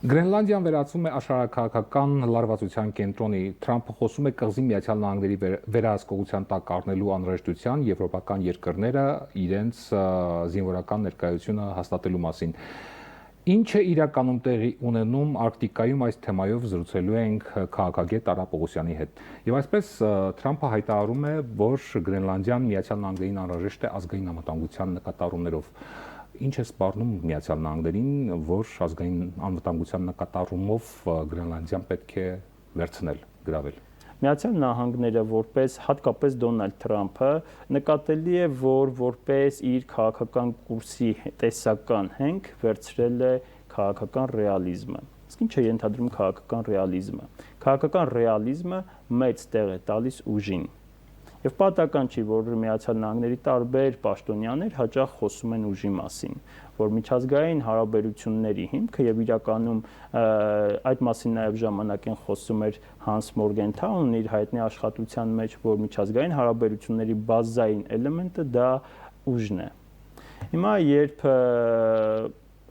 Գրենլանդիան վերածվում է աշխարհաքաղաքական լարվածության կենտրոնի։ Թրամփը խոսում է կղզի Միացյալ Նահանգների վերահսկողության տակ առնելու անհրաժեշտության եվրոպական երկրները իրենց զինվորական ներկայությունը հաստատելու մասին։ Ինչ է իրականում տեղի ունենում Արկտիկայում այս թեմայով զրուցելու ենք քաղաքագետ Արա Պողոսյանի հետ։ Եվ այսպես Թրամփը հայտարարում է, որ Գրենլանդիան Միացյալ Նահանգներին անհրաժեշտ է ազգային անվտանգության նկատառումներով։ Ինչ է սպառնում Միացյալ Նահանգներին, որ ազգային անվտանգության նկատառումով Գրենլանդիան պետք է վերցնել, գրավել։ Միացյալ Նահանգները որպես հատկապես Դոնալդ Թրամփը նկատելի է, որ որպես իր քաղաքական կուրսի տեսական հենք վերցրել է քաղաքական ռեալիզմը։ Իսկ ինչ է ենթադրում քաղաքական ռեալիզմը։ Քաղաքական ռեալիզմը մեծ տեղ է տալիս ուժին։ Եվ պատահական չի, որ Միացյալ Նահանգների տարբեր պաշտոնյաներ հաճախ խոսում են ուժի մասին, որ միջազգային հարաբերությունների հիմքը եւ իրականում այդ մասին նաեւ ժամանակին խոսում էր Հանս Մորգենթաունն իր հայտնի աշխատության մեջ, որ միջազգային հարաբերությունների բազային էլեմենտը դա ուժն է։ Հիմա երբ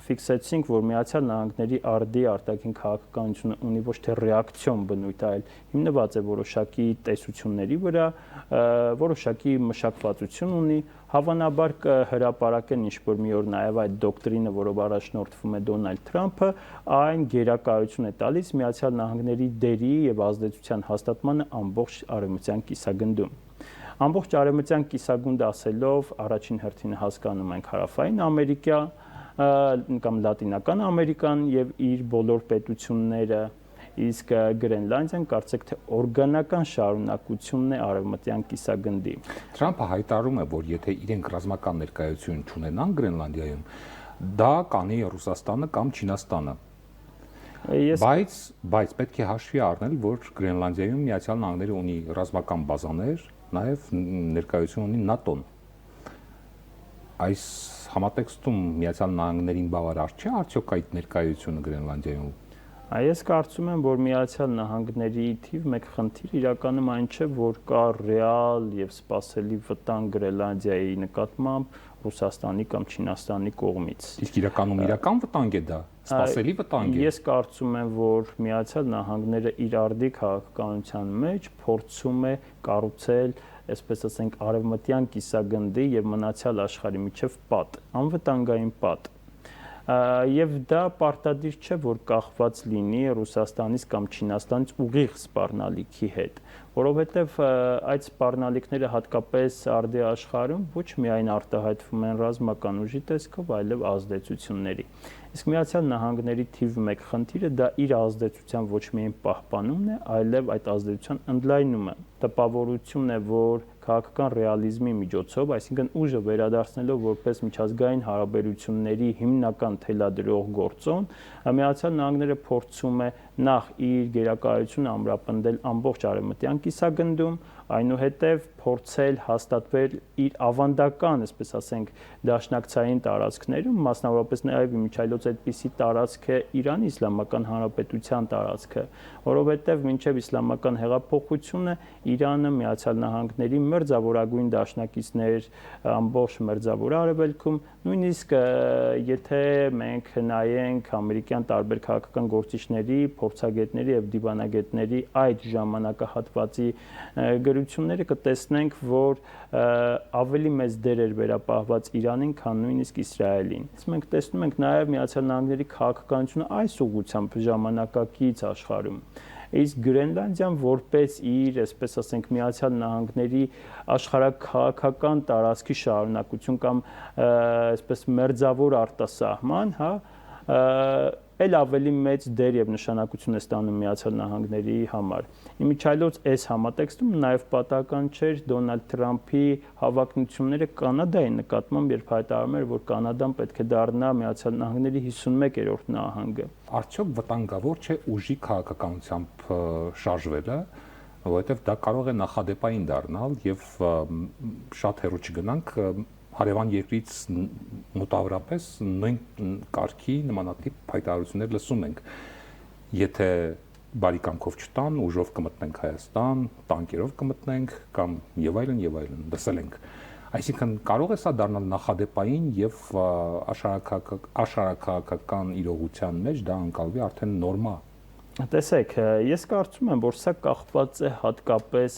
ֆիքսեցինք, որ Միացյալ Նահանգների արդի արտաքին քաղաքականությունը ունի ոչ թե ռեակցիոն բնույթ, այլ հիմնված է որոշակի տեսությունների վրա, որոշակի մշակվածություն ունի, հավանաբար կհրապարակեն ինչ-որ մի օր նաև այդ դոկտրինը, որով առաջնորդվում է Դոնալդ Թրամփը, այն գերակայություն է տալիս Միացյալ Նահանգների դերի եւ ազդեցության հաստատմանը ամբողջ արևմտյան կիսագնդում։ Ամբողջ արևմտյան կիսագունդ ասելով առաջին հերթին հասկանում ենք հարավային Ամերիկա կամ Լատինական Ամերիկան եւ իր բոլոր պետությունները, իսկ Գրենլանդիան կարծեք թե օրգանական շարունակությունն է արևմտյան կիսագնդի։ Թրամփը հայտարարում է, որ եթե իրենք ռազմական ներկայություն չունենան Գրենլանդիայում, դա կանի Ռուսաստանը կամ Չինաստանը։ Բայց պետք է հաշվի առնել, որ Գրենլանդիայում Միացյալ Նահանգները ունի ռազմական բազաներ, նաև ներկայություն ունի ՆԱՏՕ-ն։ Այս համատեքստում Միացյալ Նահանգներին բավարար չէ արդյոք այդ ներկայությունը Գրենլանդիայում։ Ես կարծում եմ, որ Միացյալ Նահանգների թիվ մեկ խնդիր իրականում այն չէ, որ կա ռեալ եւ սպասելի վտանգ Գրենլանդիայի նկատմամբ Ռուսաստանի կամ Չինաստանի կողմից։ Իսկ իրականում իրական վտանգ է դա, սպասելի վտանգ է։ Ես կարծում եմ, որ Միացյալ Նահանգները իր արդի քաղաքականության մեջ փորձում է կառուցել, այսպես ասենք, արևմտյան կիսագնդի եւ մնացյալ աշխարհի միջև պատ, անվտանգային պատ։ Եվ դա պարտադիր չէ, որ կախված լինի Ռուսաստանից կամ Չինաստանից ուղիղ սպառնալիքի հետ, որովհետև այդ սպառնալիքները հատկապես արդի աշխարհում ոչ միայն արտահայտվում են ռազմական ուժի տեսքով, այլև ազդեցությունների։ Իսկ Միացյալ Նահանգների թիվ 1 խնդիրը դա իր ազդեցության ոչ միայն պահպանումն է, այլև այդ ազդեցության ընդլայնումը։ Տպավորությունն է, որ քաղաքական ռեալիզմի միջոցով, այսինքն ուժը վերադարձնելով որպես միջազգային հարաբերությունների հիմնական թելադրող գործոն, Միացյալ Նահանգները փորձում է նախ իր գերակայությունը ամրապնդել ամբողջ արևմտյան կիսագնդում, այնուհետև փորձել հաստատվել իր ավանդական, այսպես ասենք, դաշնակցային տարածքներում, մասնավորապես նաև իմիջիայլոց այդպիսի տարածք է Իրանի Իսլամական Հանրապետության տարածքը, որովհետև մինչև իսլամական հեղափոխությունը Իրանը Միացյալ Նահանգների մերձավորագույն դաշնակիցներ ամբողջ մերձավոր արևելքում, նույնիսկ եթե մենք նայենք ամերիկյան տարբեր քաղաքական գործիչների, փորձագետների եւ դիվանագետների այդ ժամանակահատվածի գրությունները կտեսնենք, որ ավելի մեծ դեր էր վերապահված Իրանին, քան նույնիսկ Իսրայելին։ Մենք տեսնում ենք նաև Միացյալ Նահանգների քաղաքականությունը այս ուղղությամբ ժամանակակից աշխարհում։ Իսկ Գրենլանդիան որպես իր, այսպես ասենք, Միացյալ Նահանգների աշխարհաքաղաքական տարածքի շարունակություն կամ այսպես մերձավոր արտասահման, հա, էլ ավելի մեծ դեր եւ նշանակություն է ստանում Միացյալ Նահանգների համար։ Իմիջիայլոց այս համատեքստում նաեւ պատահական չէր Դոնալդ Թրամփի հավակնությունները Կանադայի նկատմամբ, երբ հայտարարում էր, որ Կանադան պետք է դառնա Միացյալ Նահանգների 51-րդ նահանգը։ Արդյոք վտանգավոր չէ ուժի քաղաքականությամբ շարժվելը, որովհետեւ դա կարող է նախադեպային դառնալ եւ շատ հեռու չգնանք հարևան երկրից մոտավորապես նույն կարգի նմանատիպ հայտարարություններ լսում ենք։ Եթե բարի կամքով չտան, ուժով կմտնենք Հայաստան, տանկերով կմտնենք կամ եւ այլն, լսել ենք։ Այսինքն կարող է սա դառնալ նախադեպային եւ աշխարհակաղակական իրողության մեջ դա անցալվի արդեն նորմա։ Տեսեք, ես կարծում եմ, որ սա կախված է հատկապես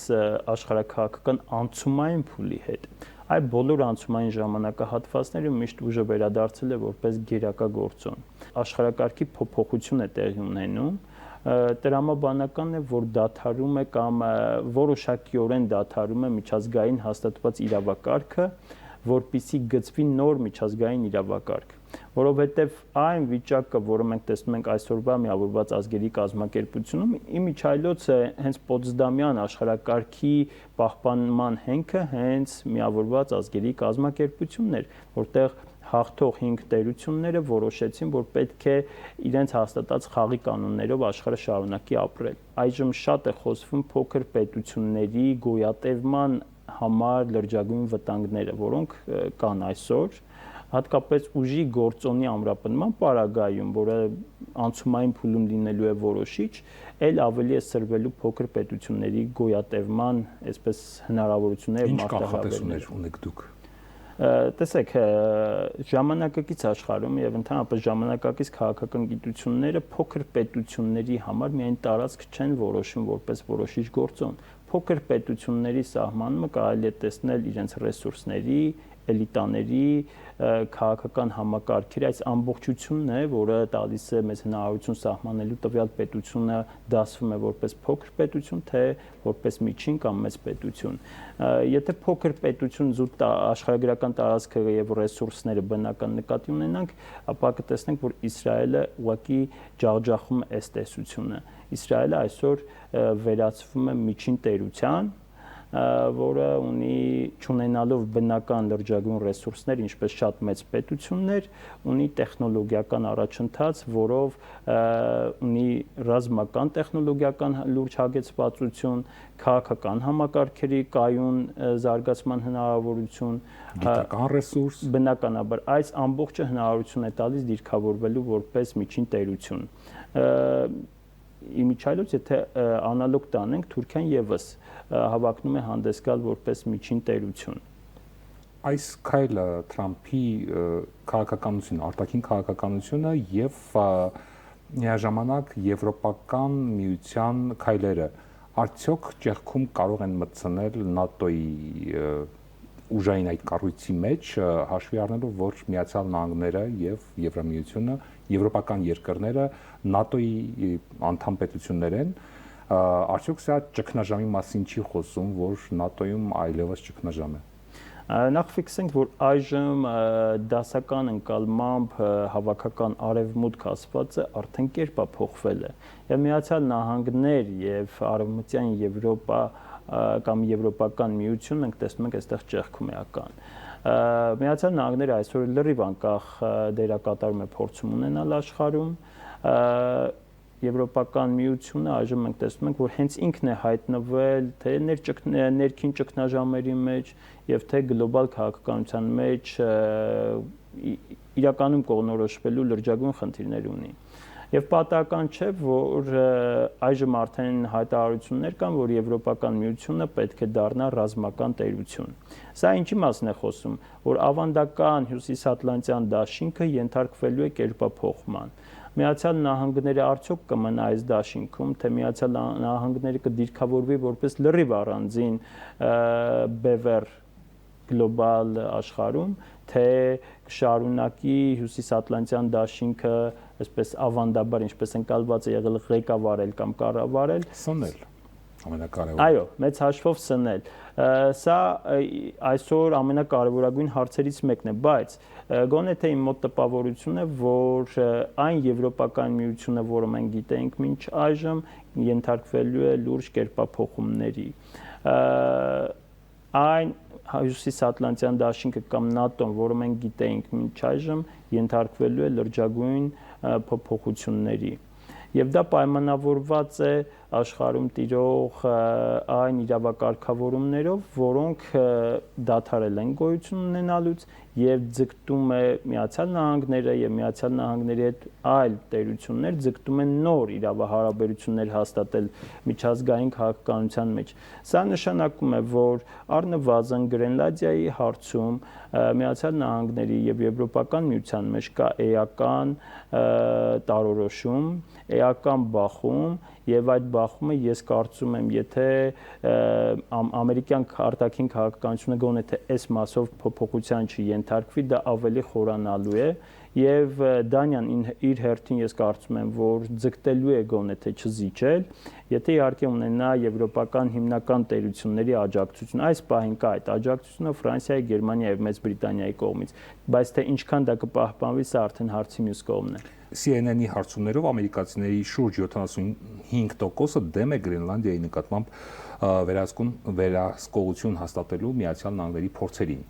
աշխարհակաղակական անցումային փուլի հետ։ Այդ բոլոր անցումային ժամանակահատվածները միշտ ուժը վերադարձել է որպես գերակա գործոն։ Աշխարհակարգի փոփոխություն է տեղի ունենում, տրամաբանական է, որ դադարում է կամ որոշակիորեն դադարում է միջազգային հաստատված իրավակարգը, որպիսի գծվի նոր միջազգային իրավակարգ, որովհետև այն վիճակը, որը մենք տեսնում ենք այսօրվա միավորված ազգերի կազմակերպությունում, իմիջիայլոց է հենց Պոտսդամյան աշխարհակարգի պահպանման հենքը հենց միավորված ազգերի կազմակերպությունն էր, որտեղ հաղթող 5 տերությունները որոշեցին, որ պետք է իրենց հաստատած խաղի կանոններով աշխարհը շարունակի ապրել։ Այժմ շատ է խոսվում փոքր պետությունների գոյատևման համար լրջագույն վտանգները, որոնք կան այսօր, հատկապես ուժի գործոնի ամրապնդման պարագայում, որը անցումային փուլում լինելու է որոշիչ, այլ ավելի է սրվելու փոքր պետությունների գոյատևման, այսպես հնարավորությունները մարտահրավերներ ունեք դուք։ Տեսեք, ժամանակակից աշխարհում եւ ընդհանրապես ժամանակակից քաղաքական գիտությունները փոքր պետությունների համար միայն տարածք չեն որոշում որպես որոշիչ գործոն։ Փոքր պետությունների սահմանումը կարելի է տեսնել իրենց ռեսուրսների, էլիտաների, քաղաքական համակարգերի այս ամբողջությունն է, որը տալիս է մեզ հնարավորություն սահմանելու տվյալ պետությունը դասվում է որպես փոքր պետություն, թե որպես միջին կամ մեծ պետություն։ Եթե փոքր պետություն զուտ աշխարհագրական տարածքը եւ ռեսուրսները բնական նկատի ունենանք, ապա կտեսնենք, որ Իսրայելը ուղղակի ջախջախում է այս տեսությունը։ Իսրայելը այսօր վերածվում է միջին տերության, որը ունի չունենալով բնական լրջագույն ռեսուրսներ, ինչպես շատ մեծ պետություններ, ունի տեխնոլոգիական առաջընթաց, որով ունի ռազմական տեխնոլոգիական լուրջ հագեցվածություն, քաղաքական համակարգերի կայուն զարգացման հնարավորություն, գիտական ռեսուրս, բնականաբար այս ամբողջը հնարավորություն է տալիս դիրքավորվելու որպես միջին տերություն։ Իմիջիայլոց, եթե անալոգ տանենք, Թուրքիան եւս հավակնում է հանդես գալ որպես միջին տերություն։ Այս քայլը Թրամփի քաղաքականությունը, արտաքին քաղաքականությունը եւ միաժամանակ Եվրոպական միության քայլերը արդյոք ճեղքում կարող են մտցնել ՆԱՏՕ-ի ուժային այդ կառույցի մեջ, հաշվի առնելով, որ Միացյալ Նահանգները եւ Եվրամիությունը, եվրոպական երկրները ՆԱՏՕ-ի անդամ պետություններ են, արդյոք սա ճգնաժամի մասին չի խոսում, որ ՆԱՏՕ-ում այլևս ճգնաժամ է։ Նախ ֆիքսենք, որ այժմ դասական ընկալմամբ հավաքական արևմուտք ասվածը արդեն կերպափոխվել է։ Եվ Միացյալ Նահանգներ եւ Արևմտյան Եվրոպա կամ Եվրոպական միություն մենք տեսնում ենք այստեղ ճեղքում էական։ Միացյալ Նահանգները այսօր լրիվ անկախ դերակատարում է փորձում ունենալ աշխարհում, Եվրոպական միությունը այժմ մենք տեսնում ենք, որ հենց ինքն է հայտնվել թե ներքին ճգնաժամերի մեջ եւ թե գլոբալ քաղաքականության մեջ իրականում կողմնորոշվելու լրջագույն խնդիրներ ունի։ Եվ պատահական չէ, որ այժմ արդեն հայտարարություններ կան, որ Եվրոպական միությունը պետք է դառնա ռազմական տերություն։ Սա ինչի մասին է խոսում, որ ավանդական հյուսիսատլանտյան դաշինքը ենթարկվելու է կերպափոխման։ Միացյալ Նահանգները արդյոք կմնա այս դաշինքում, թե Միացյալ Նահանգները կդիրքավորվի որպես լրիվ առանձին բևեռ գլոբալ աշխարհում, թե շարունակի հյուսիսատլանտյան դաշինքը այսպես ավանդաբար, ինչպես ընկալված է եղել ղեկավարել կամ կառավարել, սնել ամենակարևորը։ Այո, մեծ հաշվով սնել։ Սա այսօր ամենակարևորագույն հարցերից մեկն է, բայց գոնե թե իմ մոտ տպավորություն է, որ այն Եվրոպական միությունը, որը մենք գիտենք մինչ այժմ, ենթարկվելու է լուրջ կերպափոխումների։ Այն հյուսիսատլանտյան դաշինքը կամ ՆԱՏՕ-ն, որը մենք գիտենք մինչ այժմ, ենթարկվելու է լրջագույն փոփոխությունների։ Եվ դա պայմանավորված է աշխարհում տիրող այն իրավակարգավորումներով, որոնք դադարել են գոյություն ունենալուց եւ ձգտում է Միացյալ Նահանգները եւ Միացյալ Նահանգների հետ այլ տերություններ ձգտում են նոր իրավահարաբերություններ հաստատել միջազգային քաղաքականության մեջ։ Սա նշանակում է, որ առնվազն Գրենլանդիայի հարցում Միացյալ Նահանգների եւ Եվրոպական միության մեջ կա էական տարորոշում, էական բախում եւ այդ բախումը ես կարծում եմ, եթե ամերիկյան արտաքին քաղաքականությունը գոնե թե այս մասով փոփոխության չենթարկվի, դա ավելի խորանալու է եւ Դանիան իր հերթին ես կարծում եմ, որ ձգտելու է գոնե թե չզիջել, եթե իհարկե ունենա եվրոպական հիմնական տերությունների աջակցություն։ Այս պահին կա այդ աջակցությունը Ֆրանսիայի, Գերմանիայի եւ Մեծ Բրիտանիայի կողմից, բայց թե ինչքան դա կպահպանվի, սա արդեն հարցի մյուս կողմն է։ CNN-ի հարցումներով ամերիկացիների շուրջ 75%-ը դեմ է Գրենլանդիայի նկատմամբ վերահսկողություն հաստատելու Միացյալ Նահանգների փորձերին։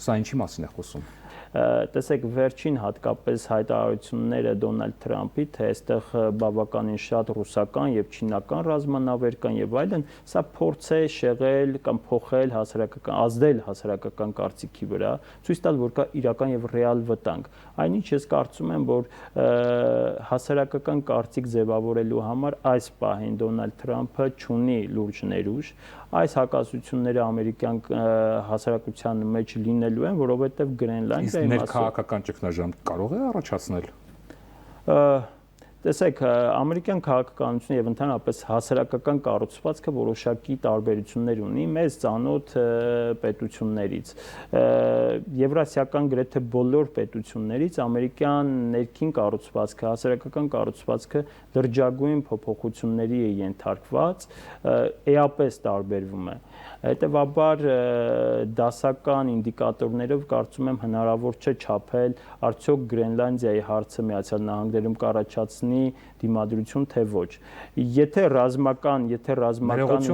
Սա ինչի մասին է խոսում։ Տեսեք, վերջին հատկապես հայտարարությունները Դոնալդ Թրամփի, թե այստեղ բավականին շատ ռուսական եւ չինական ռազմանավեր կան եւ այլն, սա փորձ է շեղել կամ փոխել հասարակական, ազդել հասարակական կարծիքի վրա, ցույց տալ, որ կա իրական եւ ռեալ վտանգ։ Այնինչ ես կարծում եմ, որ հասարակական կարծիք ձևավորելու համար այս պահին Դոնալդ Թրամփը չունի լուրջ ներուժ, այս հակասությունները ամերիկյան հասարակության մեջ լինելու են, որովհետեւ Գրենլանդիայի մասը ներքաղաքական ճգնաժամ կարող է առաջացնել։ Տեսեք, ամերիկյան քաղաքականությունը եւ ընդհանրապես հասարակական կառուցվածքը որոշակի տարբերություններ ունի մեզ ծանոթ պետություններից։ Եվրասիական գրեթե բոլոր պետություններից ամերիկյան ներքին կառուցվածքը, հասարակական կառուցվածքը լրջագույն փոփոխությունների է ենթարկված, էապես տարբերվում է։ Հետևաբար դասական ինդիկատորներով կարծում եմ հնարավոր չէ չափել արդյոք Գրենլանդիայի հարցը Միացյալ Նահանգներում կառաջացնի դիմադրություն թե ոչ։ Եթե ռազմական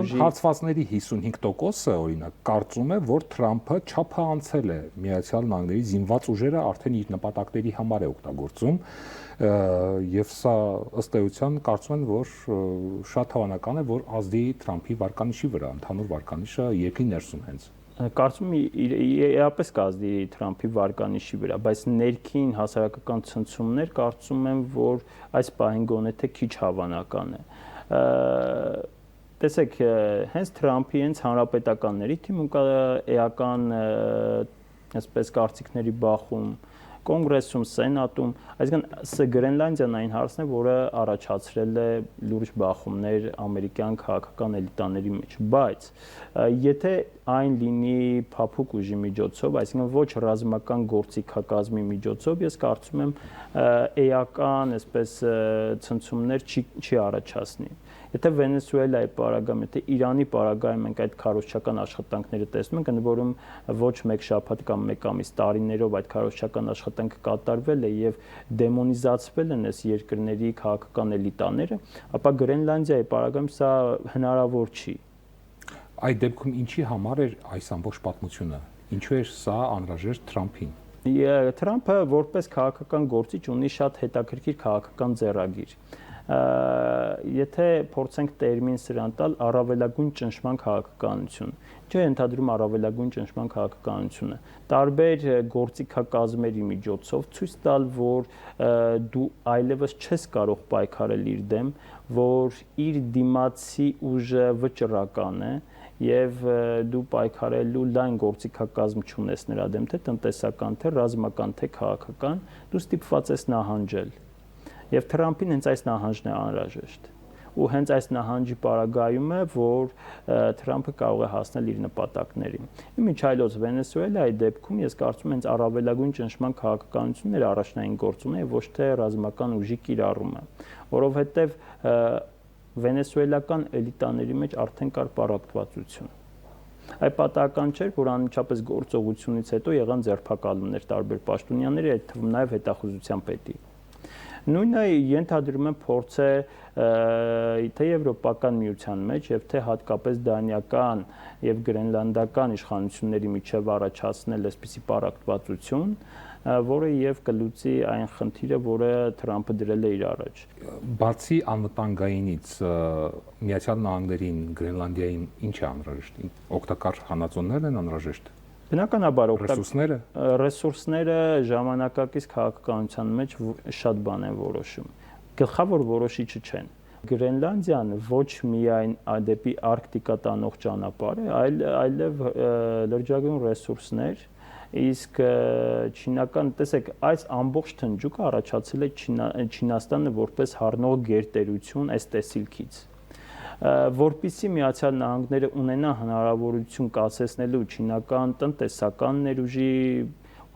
ուժի հարցվածների 55%-ը օրինակ կարծում է, որ Թրամփը չափը անցել է Միացյալ Նահանգների զինված ուժերը արդեն իր նպատակների համար է օգտագործում եւ սա ըստ էության կարծում են, որ շատ հավանական է, որ ազդի Թրամփի վարկանիշի վրա, ընդհանուր վարկանիշը երկրի ներսում հենց։ Կարծում եմ իրապես կազդի Թրամփի վարկանիշի վրա, բայց ներքին հասարակական ցնցումներ կարծում եմ, որ այս պահին գոնե թե քիչ հավանական է։ Տեսեք, հենց Թրամփի հենց հանրապետականների թիմում կա էական այսպես կարծիքների բախում Կոնգրեսում, Սենատում, այսինքն Գրենլանդիան այն հարցն է, որը առաջացրել է լուրջ բախումներ ամերիկյան քաղաքական էլիտաների մեջ, բայց եթե այն լինի փափուկ ուժի միջոցով, այսինքն ոչ ռազմական գործիքակազմի միջոցով, ես կարծում եմ էական, այսպես ցնցումներ չի առաջացնի։ Եթե Վենեսուելայի պարագայում, եթե Իրանի պարագայում մենք այդ քարոզչական աշխատանքները տեսնում ենք, ընդ որում ոչ մեկ շաբաթ կամ մեկ ամիս տարիներով այդ քարոզչական աշխատանքը կատարվել է եւ դեմոնիզացվել են այս երկրների քաղաքական էլիտաները, ապա Գրենլանդիայի պարագայում սա հնարավոր չի։ Այդ դեպքում ինչի համար էր այս ամբողջ պատմությունը։ Ինչու էր սա անհրաժեշտ Թրամփին։ Թրամփը որպես քաղաքական գործիչ ունի շատ հետաքրքիր քաղաքական ձեռագիր։ Եթե փորձենք տերմին սրան տալ առավելագույն ճնշման քաղաքականություն, ինչու է ընդհանրում առավելագույն ճնշման քաղաքականությունը, տարբեր գործիքակազմերի միջոցով ցույց տալ, որ դու այլևս չես կարող պայքարել իր դեմ, որ իր դիմացի ուժը վճռական է եւ դու պայքարելու լայն գործիքակազմ չունես նրա դեմ, թե տնտեսական, թե ռազմական, թե քաղաքական, դու ստիպված ես նահանջել։ Եվ Թրամփին հենց այս նահանջն է անհրաժեշտ։ Ու հենց այս նահանջի պարագայում է, որ Թրամփը կարող է հասնել իր նպատակներին։ Ինչ այլոց Վենեսուելայի դեպքում ես կարծում եմ հենց առավելագույն ճնշման քաղաքականությունն էր առաջնային գործոնը եւ ոչ թե ռազմական ուժի կիրառումը, որովհետեւ վենեսուելական էլիտաների մեջ արդեն կար պառակտվածություն։ Այդ պատահական չէր, որ անմիջապես գործողությունից հետո եղան ձերբակալումներ տարբեր պաշտոնյաների, այդ թվում նաև հետախուզության պետի։ Նույնը ենթադրում եմ փորձ է թե Եվրոպական միության մեջ եւ թե հատկապես դանիական եւ գրենլանդական իշխանությունների միջև առաջացնել այսպիսի պարակտվածություն, որը եւ կլուծի այն խնդիրը, որը Թրամփը դրել է իր առաջ։ Բացի անվտանգայինից Միացյալ Նահանգներին, Գրենլանդիային ինչ է անհրաժեշտ։ Օգտակար հանածոներն են անհրաժեշտ։ Բնականաբար ռեսուրսները ժամանակակից քաղաքականության մեջ շատ բան են որոշում։ Գլխավոր որոշիչը չեն։ Գրենլանդիան ոչ միայն դեպի Արկտիկա տանող ճանապարհ է, այլև լրջագույն ռեսուրսներ, իսկ չինական, տեսեք, այս ամբողջ թնջուկը առաջացել է Չինաստանը որպես հառնող գերտերություն այս տեսիլքից։ Որպեսզի Միացյալ Նահանգները ունենա հնարավորություն կասեցնելու չինական տնտեսական ներուժի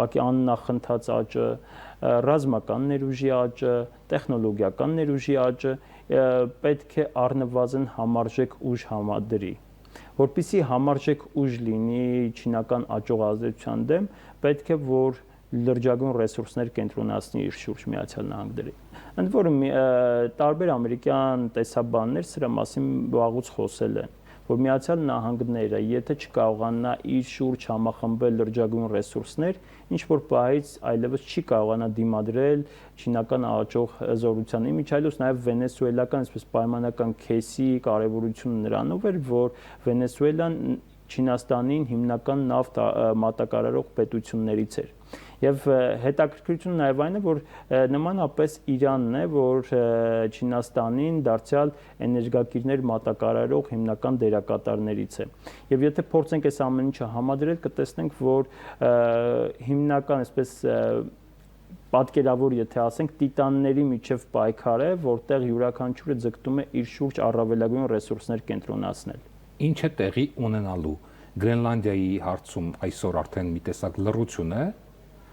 ուղղակի աննախընթաց աճը, ռազմական ներուժի աճը, տեխնոլոգիական ներուժի աճը, պետք է առնվազն համարժեք ուժ համադրի։ Որպեսզի համարժեք ուժ լինի չինական աճող ազդեցության դեմ, պետք է որ լրջագույն ռեսուրսներ կենտրոնացնի իր շուրջ Միացյալ Նահանգների։ Ընդ որում տարբեր ամերիկյան տեսաբաններ սրա մասին վաղուց խոսել են, որ Միացյալ Նահանգները, եթե չկարողանա իր շուրջ համախմբել լրջագույն ռեսուրսներ, ինչ որ պահից այլևս չի կարողանա դիմադրել չինական աճող զորության։ Իմիջիայլոց նաև վենեսուելական, այսպես պայմանական քեյսի կարևորությունը նրանով էր, որ Վենեսուելան Չինաստանին հիմնական նավթ մատակարարող պետություններից էր։ Եվ հետաքրքրությունը նաև այն է, որ նմանապես Իրանն է, որ Չինաստանին դարձյալ էներգակիրներ մատակարարող հիմնական դերակատարներից է։ Եվ եթե փորձենք այս ամեն ինչը համադրել, կտեսնենք, որ հիմնական այսպես պատկերավոր, եթե ասենք, տիտանների միջև պայքար է, որտեղ յուրաքանչյուրը ձգտում է իր շուրջ առավելագույն ռեսուրսներ կենտրոնացնել։ Ինչ է տեղի ունենալու Գրենլանդիայի հարցում այսօր արդեն մի տեսակ լռություն է,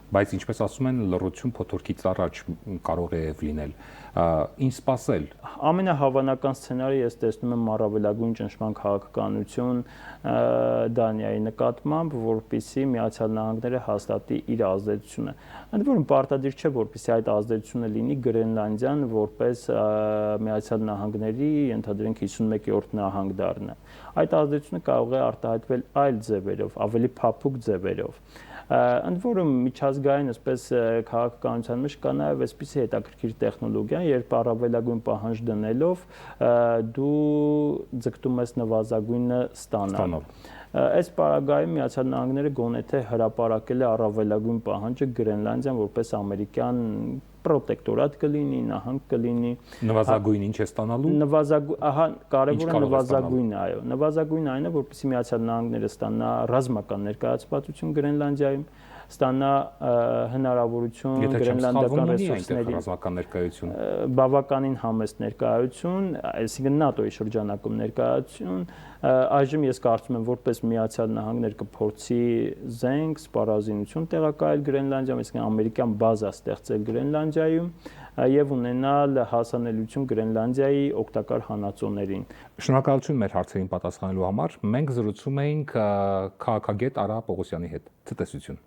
բայց ինչպես ասում են, լռություն փոթորկից առաջ կարող է լինել։ Ինչ սպասել։ Ամենահավանական սցենարը ես տեսնում եմ առավելագույն ճնշման քաղաքականություն Դանիայի նկատմամբ, որպեսզի Միացյալ Նահանգները հաստատի իր ազդեցությունը։ Ընդ որում պարտադիր չէ, որպեսզի այդ ազդեցությունը լինի Գրենլանդիան որպես Միացյալ Նահանգների, ենթադրենք 51-րդ նահանգ դառնա։ Այդ ազդեցությունը կարող է արտահայտվել այլ ձևերով, ավելի փափուկ ձևերով։ Ընդ որում միջազգային այսպես քաղաքականության մեջ կա նաև այսպիսի հետաքրքիր տեխնոլոգիա, երբ առավելագույն պահանջ դնելով դու ձգտում ես նվազագույնը ստանալ։ Այս պարագայում Միացյալ Նահանգները գոնե թե հրապարակել է առավելագույն պահանջը Գրենլանդիան որպես ամերիկյան պրոտեկտորատ կլինի, նահանգ կլինի։ Նվազագույն ինչ է ստանալու։ Ահա կարևորը նվազագույնն է, այո։ Նվազագույնն այն է, որպեսզի Միացյալ Նահանգները ստանա ռազմական ներկայացվածություն Գրենլանդիայում, ստանա հնարավորություն գրենլանդական ռեսուրսների ռազմական ներկայություն, բավականին համեստ ներկայություն, այսինքն ՆԱՏՕ-ի շրջանակում ներկայություն։ Այժմ ես կարծում եմ, որպես Միացյալ Նահանգներ կփորձի զենք, սպառազինություն տեղակայել Գրենլանդիայում, այսինքն ամերիկյան բազա ստեղծել Գրենլանդիայում եւ ունենալ հասանելիություն Գրենլանդիայի օգտակար հանածոներին։ Շնորհակալություն մեր հարցերին պատասխանելու համար։ Մենք զրուցում էինք քաղաքագետ Արա Պողոսյանի հետ։ Ցտեսություն։